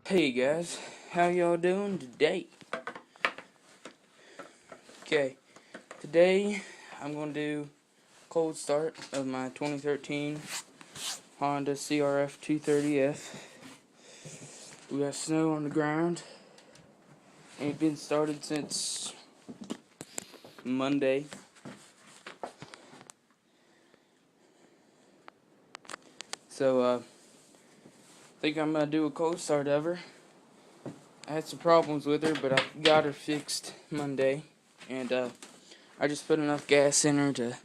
Hey guys, how y'all doing today? Okay, today I'm going to do cold start of my 2013 Honda crf230f. We got snow on the ground. Ain't been started since Monday. So I think I'm going to do a cold start of her. I had some problems with her, but I got her fixed Monday. And I just put enough gas in her to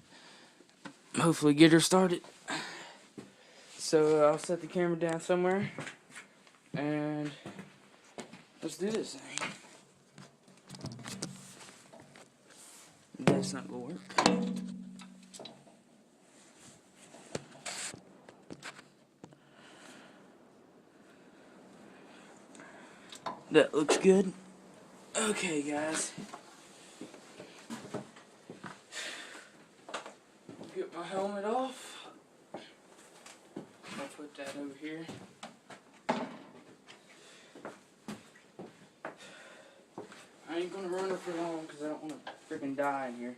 hopefully get her started. So I'll set the camera down somewhere and let's do this thing. That's not gonna work. That looks good. Okay, guys. Get my helmet off. I'll put that over here. I ain't gonna run her for long because I don't want to freaking die in here.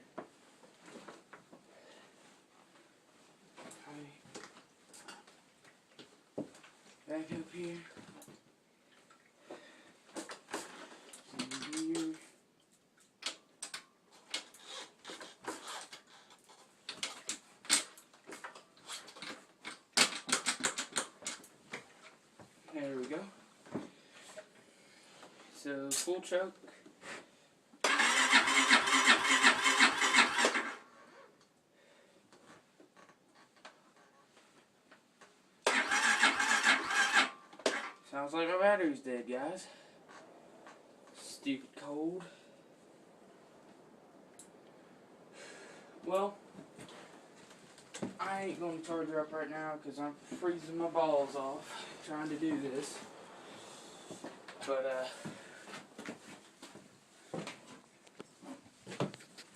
Back up here. Here. There we go. So full choke. Sounds like my battery's dead, guys. Stupid cold. Well, I ain't gonna charge her up right now because I'm freezing my balls off trying to do this. But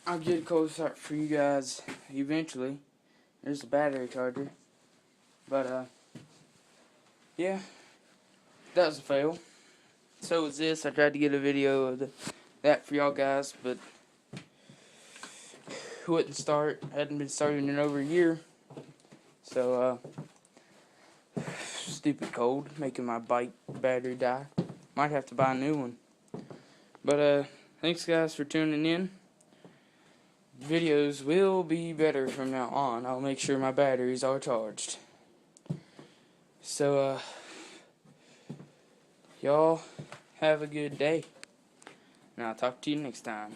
I'll get a cold start for you guys eventually. There's the battery charger. But yeah, that was a fail. So was this. I tried to get a video of that for y'all guys, but wouldn't start. Hadn't been starting in over a year. So stupid cold, making my bike battery die. Might have to buy a new one. But thanks guys for tuning in. Videos will be better from now on. I'll make sure my batteries are charged. So y'all have a good day. And I'll talk to you next time.